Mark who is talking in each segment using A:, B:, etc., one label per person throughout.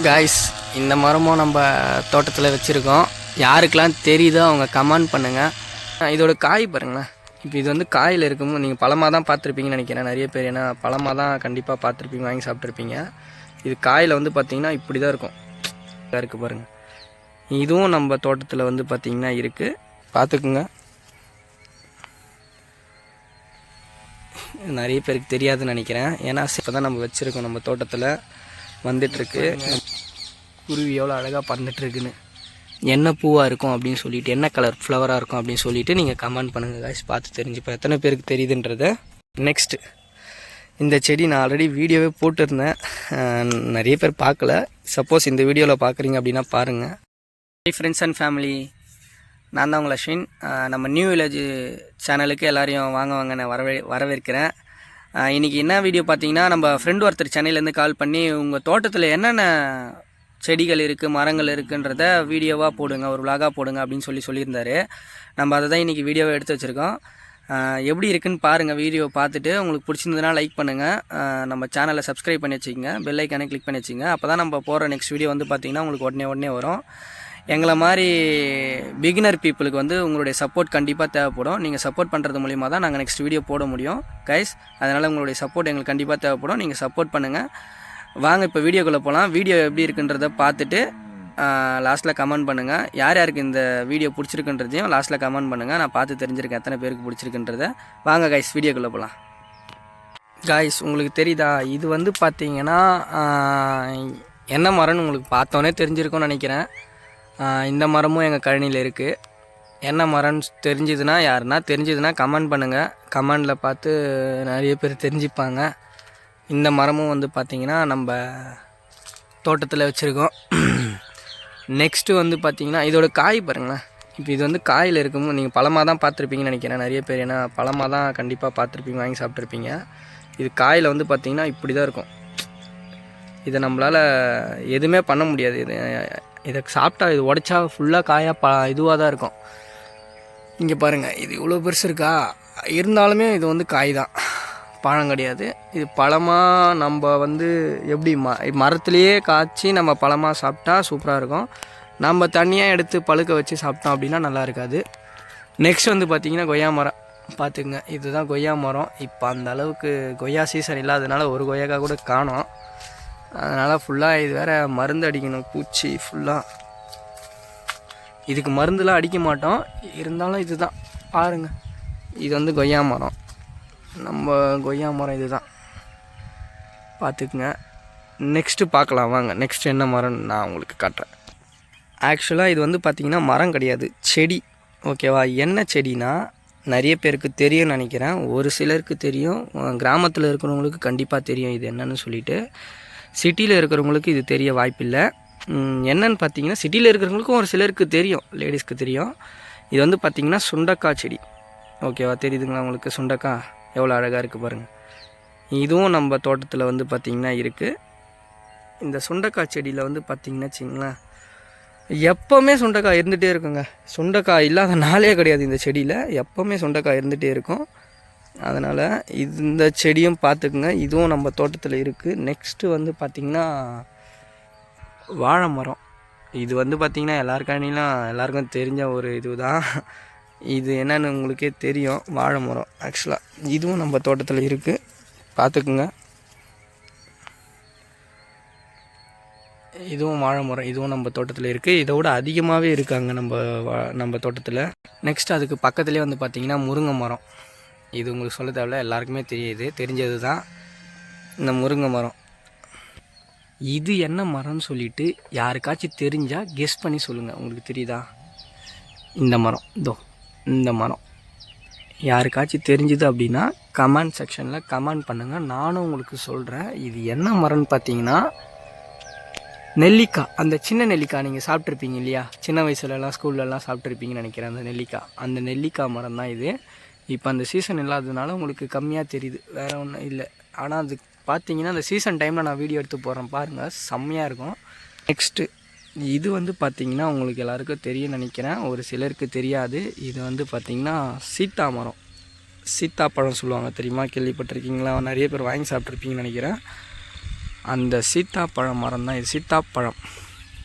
A: Guys, இந்த மரமும் நம்ம தோட்டத்தில் வச்சுருக்கோம். யாருக்கெல்லாம் தெரியுதோ அவங்க கமெண்ட் பண்ணுங்கள். இதோட காய் பாருங்களேன். இப்போ இது வந்து காயில் இருக்கும்போது நீங்கள் பழமாக தான் பார்த்துருப்பீங்கன்னு நினைக்கிறேன். நிறைய பேர் ஏன்னா பழமாக தான் கண்டிப்பாக பார்த்துருப்பீங்க, வாங்கி சாப்பிட்ருப்பீங்க. இது காயில் வந்து பார்த்திங்கன்னா இப்படி தான் இருக்கும். இருக்குது பாருங்கள். இதுவும் நம்ம தோட்டத்தில் வந்து பார்த்திங்கன்னா இருக்குது, பார்த்துக்குங்க. நிறைய பேருக்கு தெரியாதுன்னு நினைக்கிறேன். ஏன்னா இப்போ தான் நம்ம வச்சுருக்கோம். நம்ம தோட்டத்தில் வந்துட்டுருக்கு. குருவி எவ்வளோ அழகாக பறந்துட்டுருக்குன்னு, என்ன பூவாக இருக்கும் அப்படின்னு சொல்லிட்டு, என்ன கலர் ஃப்ளவராக இருக்கும் அப்படின்னு சொல்லிட்டு நீங்கள் கமெண்ட் பண்ணுங்கள் காய்ஸ். பார்த்து தெரிஞ்சுப்போம் எத்தனை பேருக்கு தெரியுதுன்றத. நெக்ஸ்ட்டு இந்த செடி நான் ஆல்ரெடி வீடியோவே போட்டிருந்தேன், நிறைய பேர் பார்க்கல. சப்போஸ் இந்த வீடியோவில் பார்க்குறீங்க அப்படின்னா பாருங்கள். ஹை ஃப்ரெண்ட்ஸ் அண்ட் ஃபேமிலி, நான் தான் உங்கள் அஸ்வின். நம்ம நியூ வில்லேஜ் சேனலுக்கு எல்லோரையும் வாங்க நான் வரவேற்கிறேன். இன்றைக்கி என்ன வீடியோ பார்த்தீங்கன்னா, நம்ம ஃப்ரெண்ட் ஒருத்தர் சென்னையிலேருந்து கால் பண்ணி உங்கள் தோட்டத்தில் என்னென்ன செடிகள் இருக்குது, மரங்கள் இருக்குன்றத வீடியோவாக போடுங்க, ஒரு விலாகாக போடுங்க அப்படின்னு சொல்லியிருந்தார். நம்ம அதை தான் இன்றைக்கி வீடியோவை எடுத்து வச்சுருக்கோம். எப்படி இருக்குன்னு பாருங்கள். வீடியோ பார்த்துட்டு உங்களுக்கு பிடிச்சிருந்ததுனா லைக் பண்ணுங்கள். நம்ம சேனலை சப்ஸ்கிரைப் பண்ணி வச்சுக்கோங்க, பெல் ஐக்கானே கிளிக் பண்ணி வச்சுங்க. அப்போ தான் நம்ம போகிற நெக்ஸ்ட் வீடியோ வந்து பார்த்திங்கன்னா உங்களுக்கு உடனே வரும். எங்களை மாதிரி பிகினர் பீப்புளுக்கு வந்து உங்களுடைய சப்போர்ட் கண்டிப்பாக தேவைப்படும். நீங்கள் சப்போர்ட் பண்ணுறது மூலிமா தான் நாங்கள் நெக்ஸ்ட் வீடியோ போட முடியும் கைஸ். அதனால் உங்களுடைய சப்போர்ட் எங்களுக்கு கண்டிப்பாக தேவைப்படும். நீங்கள் சப்போர்ட் பண்ணுங்கள். வாங்க இப்போ வீடியோக்குள்ளே போகலாம். வீடியோ எப்படி இருக்குன்றதை பார்த்துட்டு லாஸ்ட்டில் கமெண்ட் பண்ணுங்கள். யார் யாருக்கு இந்த வீடியோ பிடிச்சிருக்குன்றதையும் லாஸ்ட்டில் கமெண்ட் பண்ணுங்கள். நான் பார்த்து தெரிஞ்சிருக்கேன் எத்தனை பேருக்கு பிடிச்சிருக்குன்றதை. வாங்க கைஸ், வீடியோக்குள்ளே போகலாம். காய்ஸ், உங்களுக்கு தெரியுதா, இது வந்து பார்த்தீங்கன்னா என்ன மரம்னு உங்களுக்கு பார்த்தோன்னே தெரிஞ்சிருக்கும்னு நினைக்கிறேன். இந்த மரமும் எங்கள் கழனியில் இருக்குது. என்ன மரம்னு தெரிஞ்சதுன்னா கமெண்ட் பண்ணுங்கள். கமெண்டில் பார்த்து நிறைய பேர் தெரிஞ்சுப்பாங்க. இந்த மரமும் வந்து பார்த்திங்கன்னா நம்ம தோட்டத்தில் வச்சுருக்கோம். நெக்ஸ்ட்டு வந்து பார்த்திங்கன்னா இதோட காய் பாருங்களேன். இப்போ இது வந்து காயில் இருக்கும்போது நீங்கள் பழமாக தான் பார்த்துருப்பீங்கன்னு நினைக்கிறேன். நிறைய பேர் ஏன்னா பழமாக தான் கண்டிப்பாக பார்த்துருப்பீங்க, வாங்கி சாப்பிட்ருப்பீங்க. இது காயில் வந்து பார்த்திங்கன்னா இப்படி தான் இருக்கும். இதை நம்மளால் எதுவுமே பண்ண முடியாது. இதை சாப்பிட்டா இது உடைச்சா ஃபுல்லாக காயாக இதுவாக தான் இருக்கும். இங்கே பாருங்கள், இது இவ்வளோ பெருசு இருக்கா, இருந்தாலுமே இது வந்து காய் தான், பழம் கிடையாது. இது பழமாக நம்ம வந்து எப்படி மரத்துலேயே காய்ச்சி நம்ம பழமாக சாப்பிட்டா சூப்பராக இருக்கும். நம்ம தனியாக எடுத்து பழுக்க வச்சு சாப்பிட்டோம் அப்படின்னா நல்லா இருக்காது. நெக்ஸ்ட் வந்து பார்த்திங்கன்னா கொய்யா மரம் பார்த்துக்குங்க. இதுதான் கொய்யா மரம். இப்போ அந்த அளவுக்கு கொய்யா சீசன் இல்லாததுனால ஒரு கொய்யாக்காய் கூட காணோம். அதனால் ஃபுல்லாக இது வேறு மருந்து அடிக்கணும், பூச்சி ஃபுல்லாக. இதுக்கு மருந்துலாம் அடிக்க மாட்டோம், இருந்தாலும் இது தான் பாருங்கள். இது வந்து கொய்யா மரம், நம்ம கொய்யா மரம் இது தான், பார்த்துக்குங்க. நெக்ஸ்ட்டு பார்க்கலாம் வாங்க. நெக்ஸ்ட் என்ன மரம்னு நான் உங்களுக்கு காட்டுறேன். ஆக்சுவலாக இது வந்து பார்த்திங்கன்னா மரம் கிடையாது, செடி. ஓகேவா? என்ன செடினா நிறைய பேருக்கு தெரியும்னு நினைக்கிறேன். ஒரு சிலருக்கு தெரியும், கிராமத்தில் இருக்கிறவங்களுக்கு கண்டிப்பாக தெரியும் இது என்னன்னு சொல்லிட்டு. சிட்டியில் இருக்கிறவங்களுக்கு இது தெரிய வாய்ப்பில்லை. என்னன்னு பார்த்தீங்கன்னா, சிட்டியில் இருக்கிறவங்களுக்கும் ஒரு சிலருக்கு தெரியும், லேடிஸ்க்கு தெரியும். இது வந்து பார்த்திங்கன்னா சுண்டக்காய் செடி. ஓகேவா? தெரியுதுங்களா உங்களுக்கு? சுண்டக்காய் எவ்வளோ அழகாக இருக்குது பாருங்கள். இதுவும் நம்ம தோட்டத்தில் வந்து பார்த்திங்கன்னா இருக்குது. இந்த சுண்டைக்காய் செடியில் வந்து பார்த்திங்கன்னா வச்சிங்களேன், எப்போவுமே சுண்டைக்காய் இருந்துகிட்டே இருக்குங்க. சுண்டைக்காய் இல்லாத நாளே கிடையாது இந்த செடியில். எப்போவுமே சுண்டைக்காய் இருந்துகிட்டே இருக்கும். அதனால் இந்த செடியும் பார்த்துக்குங்க. இதுவும் நம்ம தோட்டத்தில் இருக்குது. நெக்ஸ்ட்டு வந்து பார்த்திங்கன்னா வாழை மரம். இது வந்து பார்த்திங்கன்னா எல்லாருக்கும் தெரிஞ்ச ஒரு இது தான். இது என்னன்னு உங்களுக்கே தெரியும், வாழை மரம். ஆக்சுவலாக இதுவும் நம்ம தோட்டத்தில் இருக்குது, பார்த்துக்குங்க. இதுவும் வாழை மரம், இதுவும் நம்ம தோட்டத்தில் இருக்குது. இதோட அதிகமாகவே இருக்காங்க நம்ம தோட்டத்தில். நெக்ஸ்ட் அதுக்கு பக்கத்துலேயே வந்து பார்த்திங்கன்னா முருங்கை மரம். இது உங்களுக்கு சொல்ல தேவையில்ல, எல்லாருக்குமே தெரிஞ்சது தான் இந்த முருங்கை மரம். இது என்ன மரம்னு சொல்லிவிட்டு யாருக்காச்சும் தெரிஞ்சால் கெஸ் பண்ணி சொல்லுங்கள். உங்களுக்கு தெரியுதா? இந்த மரம், இந்த மரம் யாருக்காச்சும் தெரிஞ்சுது அப்படின்னா கமெண்ட் செக்ஷனில் கமெண்ட் பண்ணுங்கள். நானும் உங்களுக்கு சொல்கிறேன். இது என்ன மரம்னு பார்த்தீங்கன்னா நெல்லிக்காய். அந்த சின்ன நெல்லிக்காய் நீங்கள் சாப்பிட்ருப்பீங்க இல்லையா? சின்ன வயசுலலாம் ஸ்கூல்லலாம் சாப்பிட்ருப்பீங்கன்னு நினைக்கிறேன். அந்த நெல்லிக்காய் மரம் தான் இது. இப்போ அந்த சீசன் இல்லாததுனால உங்களுக்கு கம்மியாக தெரியுது, வேறு ஒன்றும் இல்லை. ஆனால் அது பார்த்தீங்கன்னா அந்த சீசன் டைமில் நான் வீடியோ எடுத்து போடுறேன் பாருங்கள், செம்மையாக இருக்கும். நெக்ஸ்ட்டு இது வந்து பார்த்திங்கன்னா உங்களுக்கு எல்லாருக்கும் தெரியும் நினைக்கிறேன், ஒரு சிலருக்கு தெரியாது. இது வந்து பார்த்திங்கன்னா சீத்தா மரம். சீத்தாப்பழம் சொல்லுவாங்க, தெரியுமா? கேள்விப்பட்டிருக்கீங்களா? நிறைய பேர் வாங்கி சாப்பிட்ருப்பீங்கன்னு நினைக்கிறேன். அந்த சீத்தாப்பழம் மரம் தான் இது. சீத்தாப்பழம்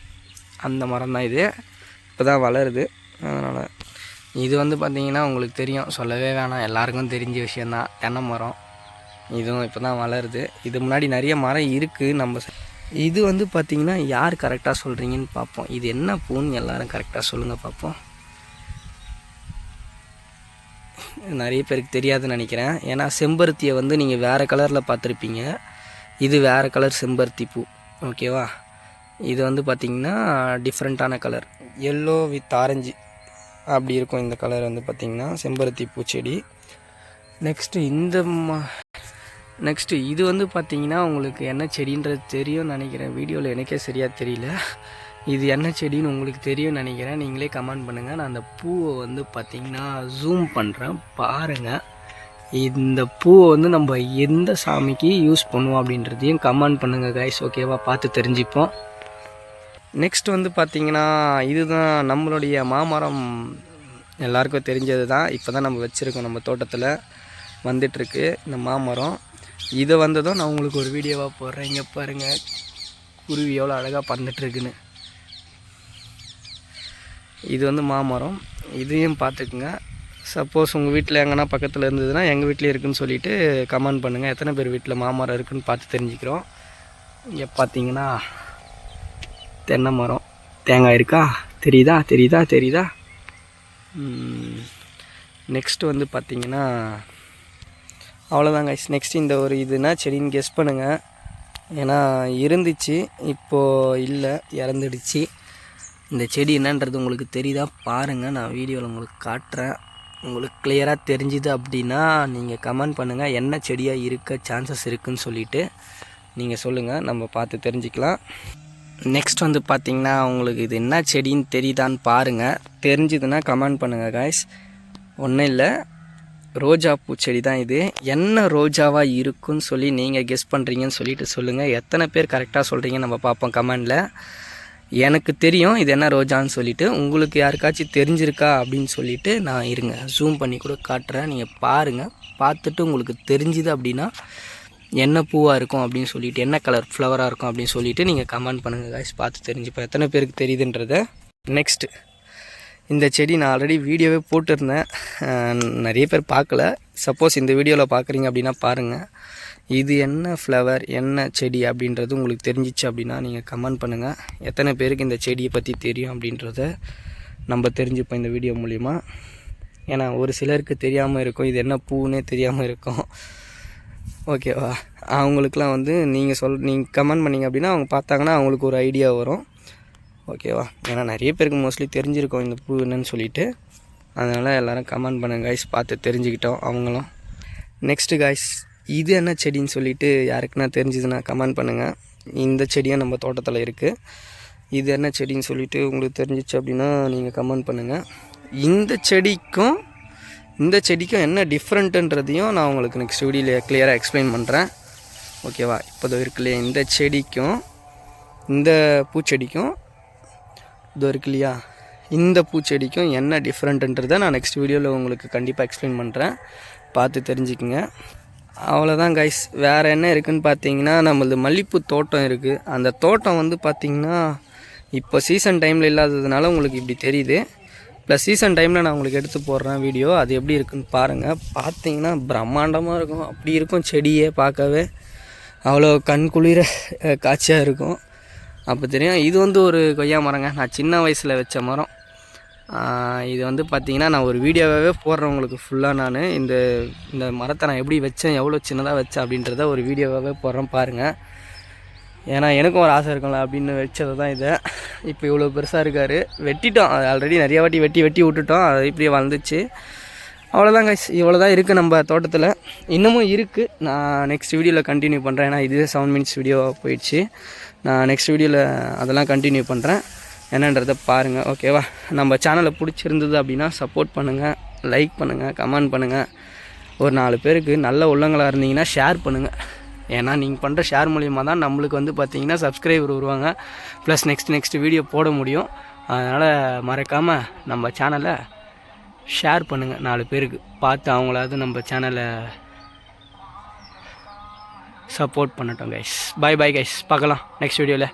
A: அந்த மரம் தான் இது. இப்போ தான் வளருது. அதனால் இது வந்து பார்த்திங்கன்னா உங்களுக்கு தெரியும், சொல்லவே வேணாம், எல்லாருக்கும் தெரிஞ்ச விஷயந்தான். தென்னை மரம் இதுவும் இப்போ தான் வளருது. இது முன்னாடி நிறைய மரம் இருக்குது நம்ம. இது வந்து பார்த்திங்கன்னா யார் கரெக்டாக சொல்கிறீங்கன்னு பார்ப்போம். இது என்ன பூன்னு எல்லோரும் கரெக்டாக சொல்லுங்கள் பார்ப்போம். நிறைய பேருக்கு தெரியாதுன்னு நினைக்கிறேன். ஏன்னா செம்பருத்தியை வந்து நீங்கள் வேறு கலரில் பார்த்துருப்பீங்க. இது வேறு கலர் செம்பருத்தி பூ. ஓகேவா? இது வந்து பார்த்திங்கன்னா டிஃப்ரெண்ட்டான கலர், எல்லோ வித் ஆரஞ்சு அப்படி இருக்கும். இந்த கலர் வந்து பார்த்திங்கன்னா செம்பருத்தி பூச்செடி. நெக்ஸ்ட்டு இது வந்து பார்த்திங்கன்னா உங்களுக்கு என்ன செடின்றது தெரியும்னு நினைக்கிறேன். வீடியோவில் எனக்கே சரியாக தெரியல. இது என்ன செடின்னு உங்களுக்கு தெரியும்னு நினைக்கிறேன். நீங்களே கமெண்ட் பண்ணுங்கள். நான் அந்த பூவை வந்து பார்த்திங்கன்னா ஜூம் பண்ணுறேன், பாருங்கள். இந்த பூவை வந்து நம்ம எந்த சாமிக்கு யூஸ் பண்ணுவோம் அப்படின்றதையும் கமெண்ட் பண்ணுங்கள் கைஸ். ஓகேவா? பார்த்து தெரிஞ்சுப்போம். நெக்ஸ்ட் வந்து பார்த்திங்கன்னா இதுதான் நம்மளுடைய மாமரம். எல்லாருக்கும் தெரிஞ்சது தான். இப்போ தான் நம்ம வச்சுருக்கோம், நம்ம தோட்டத்தில் வந்துட்டுருக்கு இந்த மாமரம். இதை வந்ததும் நான் உங்களுக்கு ஒரு வீடியோவாக போடுறேன். இங்கே பாருங்கள், குருவி எவ்வளோ அழகாக பறந்துட்டுருக்குன்னு. இது வந்து மாமரம். இதையும் பார்த்துக்குங்க. சப்போஸ் உங்கள் வீட்டில் எங்கன்னா பக்கத்தில் இருந்ததுன்னா எங்கள் வீட்டிலே இருக்குதுன்னு சொல்லிவிட்டு கமெண்ட் பண்ணுங்கள். எத்தனை பேர் வீட்டில் மாமரம் இருக்குதுன்னு பார்த்து தெரிஞ்சுக்கிறோம். இங்கே பார்த்தீங்கன்னா தென்னை மரம், தேங்காய் இருக்கா? தெரியுதா? நெக்ஸ்ட்டு வந்து பார்த்திங்கன்னா அவ்வளோதாங்க. நெக்ஸ்ட் இந்த ஒரு இதுனா செடின்னு கெஸ் பண்ணுங்கள். ஏன்னா இருந்துச்சு, இப்போது இல்லை, இறந்துடுச்சு. இந்த செடி என்னன்றது உங்களுக்கு தெரியுதா பாருங்கள். நான் வீடியோவில் உங்களுக்கு காட்டுறேன். உங்களுக்கு கிளியராக தெரிஞ்சுது அப்படின்னா நீங்கள் கமெண்ட் பண்ணுங்கள். என்ன செடியாக இருக்க சான்சஸ் இருக்குதுன்னு சொல்லிவிட்டு நீங்கள் சொல்லுங்கள், நம்ம பார்த்து தெரிஞ்சுக்கலாம். நெக்ஸ்ட் வந்து பார்த்திங்கன்னா உங்களுக்கு இது என்ன செடின்னு தெரியுதான்னு பாருங்கள். தெரிஞ்சுதுன்னா கமெண்ட் பண்ணுங்கள் காய்ஸ். ஒன்றும் இல்லை, ரோஜா பூச்செடி தான் இது. என்ன ரோஜாவாக இருக்குன்னு சொல்லி நீங்கள் கெஸ் பண்ணுறீங்கன்னு சொல்லிட்டு சொல்லுங்கள். எத்தனை பேர் கரெக்டாக சொல்கிறீங்க நம்ம பார்ப்போம் கமெண்டில். எனக்கு தெரியும் இது என்ன ரோஜான்னு சொல்லிவிட்டு. உங்களுக்கு யாருக்காச்சும் தெரிஞ்சிருக்கா அப்படின்னு சொல்லிவிட்டு நான் இருங்க ஜூம் பண்ணி கூட காட்டுறேன். நீங்கள் பாருங்கள். பார்த்துட்டு உங்களுக்கு தெரிஞ்சுது அப்படின்னா என்ன பூவாக இருக்கும் அப்படின்னு சொல்லிவிட்டு, என்ன கலர் ஃப்ளவராக இருக்கும் அப்படின்னு சொல்லிவிட்டு நீங்கள் கமெண்ட் பண்ணுங்கள் காய்ஸ். பார்த்து தெரிஞ்சுப்போம் எத்தனை பேருக்கு தெரியுதுன்றதை. நெக்ஸ்ட்டு இந்த செடி நான் ஆல்ரெடி வீடியோவே போட்டிருந்தேன், நிறைய பேர் பார்க்கல. சப்போஸ் இந்த வீடியோவில் பார்க்குறீங்க அப்படின்னா பாருங்கள். இது என்ன ஃப்ளவர், என்ன செடி அப்படின்றது உங்களுக்கு தெரிஞ்சிச்சு அப்படின்னா நீங்கள் கமெண்ட் பண்ணுங்கள். எத்தனை பேருக்கு இந்த செடியை பற்றி தெரியும் அப்படின்றத நம்ம தெரிஞ்சுப்போம் இந்த வீடியோ மூலிமா. ஏன்னா ஒரு சிலருக்கு தெரியாமல் இருக்கும், இது என்ன பூன்னே தெரியாமல் இருக்கும். ஓகேவா? அவங்களுக்குலாம் வந்து நீங்கள் கமெண்ட் பண்ணிங்க அப்படின்னா அவங்க பார்த்தாங்கன்னா அவங்களுக்கு ஒரு ஐடியா வரும். ஓகேவா? ஏன்னா நிறைய பேருக்கு மோஸ்ட்லி தெரிஞ்சிருக்கோம் இந்த பூ என்னன்னு சொல்லிவிட்டு. அதனால் எல்லோரும் கமெண்ட் பண்ணுங்கள் காய்ஸ், பார்த்து தெரிஞ்சுக்கிட்டோம் அவங்களும். நெக்ஸ்ட்டு காய்ஸ், இது என்ன செடின்னு சொல்லிவிட்டு யாருக்குன்னா தெரிஞ்சுதுன்னா கமெண்ட் பண்ணுங்கள். இந்த செடியும் நம்ம தோட்டத்தில் இருக்குது. இது என்ன செடின்னு சொல்லிவிட்டு உங்களுக்கு தெரிஞ்சிச்சு அப்படின்னா நீங்கள் கமெண்ட் பண்ணுங்கள். இந்த செடிக்கும் என்ன டிஃப்ரெண்ட்டுன்றதையும் நான் உங்களுக்கு நெக்ஸ்ட் வீடியோவில் கிளியராக எக்ஸ்பிளைன் பண்ணுறேன். ஓகேவா? இப்போது இருக்கு இல்லையா, இந்த செடிக்கும் இந்த பூச்செடிக்கும் இது இருக்கு இல்லையா, இந்த பூச்செடிக்கும் என்ன டிஃப்ரெண்ட்டுன்றதை நான் நெக்ஸ்ட் வீடியோவில் உங்களுக்கு கண்டிப்பாக எக்ஸ்பிளைன் பண்ணுறேன். பார்த்து தெரிஞ்சுக்குங்க. அவ்வளோதான் கைஸ். வேறு என்ன இருக்குதுன்னு பார்த்தீங்கன்னா நம்மளது மல்லிகைப்பூ தோட்டம் இருக்குது. அந்த தோட்டம் வந்து பார்த்திங்கன்னா இப்போ சீசன் டைமில் இல்லாததுனால உங்களுக்கு இப்படி தெரியுது. ப்ளஸ் சீசன் டைமில் நான் உங்களுக்கு எடுத்து போடுறேன் வீடியோ. அது எப்படி இருக்குதுன்னு பாருங்கள். பார்த்தீங்கன்னா பிரம்மாண்டமாக இருக்கும். அப்படி இருக்கும் செடியே பார்க்கவே அவ்வளோ கண் குளிர காட்சியாக இருக்கும். அப்போ தெரியும். இது வந்து ஒரு கொய்யா மரங்க. நான் சின்ன வயசில் வச்ச மரம். இது வந்து பார்த்திங்கன்னா நான் ஒரு வீடியோவாகவே போடுறேன் உங்களுக்கு ஃபுல்லாக. நான் இந்த மரத்தை நான் எப்படி வச்சேன், எவ்வளோ சின்னதாக வச்சேன் அப்படின்றத ஒரு வீடியோவாகவே போடுறேன் பாருங்கள். ஏன்னா எனக்கும் ஒரு ஆசை இருக்கும்ல அப்படின்னு வச்சது தான் இதை. இப்போ இவ்வளோ பெருசாக இருக்கார். வெட்டிட்டோம், அது ஆல்ரெடி நிறையா வாட்டி வெட்டி விட்டுட்டோம். அது இப்படியே வளர்ந்துச்சு. அவ்வளோதான் கைஸ், இவ்வளோ தான் இருக்குது நம்ம தோட்டத்தில். இன்னமும் இருக்குது. நான் நெக்ஸ்ட் வீடியோவில் கண்டினியூ பண்ணுறேன். ஏன்னா இதுவே 7 மினிட்ஸ் வீடியோவாக போயிடுச்சு. நான் நெக்ஸ்ட் வீடியோவில் அதெல்லாம் கண்டினியூ பண்ணுறேன். என்னன்றதை பாருங்கள். ஓகேவா? நம்ம சேனலை பிடிச்சிருந்தது அப்படின்னா சப்போர்ட் பண்ணுங்கள், லைக் பண்ணுங்கள், கமெண்ட் பண்ணுங்கள். ஒரு 4 பேருக்கு நல்ல உள்ளங்களாக இருந்தீங்கன்னா ஷேர் பண்ணுங்கள். ஏன்னா நீங்கள் பண்ணுற ஷேர் மூலிமா தான் நம்மளுக்கு வந்து பார்த்திங்கன்னா சப்ஸ்கிரைபர் வருவாங்க. ப்ளஸ் நெக்ஸ்ட் வீடியோ போட முடியும். அதனால் மறக்காமல் நம்ம சேனலை ஷேர் பண்ணுங்கள். 4 பேருக்கு பார்த்து அவங்களாவது நம்ம சேனலை சப்போர்ட் பண்ணட்டும் கைஸ். பை கைஸ், பார்க்கலாம் நெக்ஸ்ட் வீடியோவில்.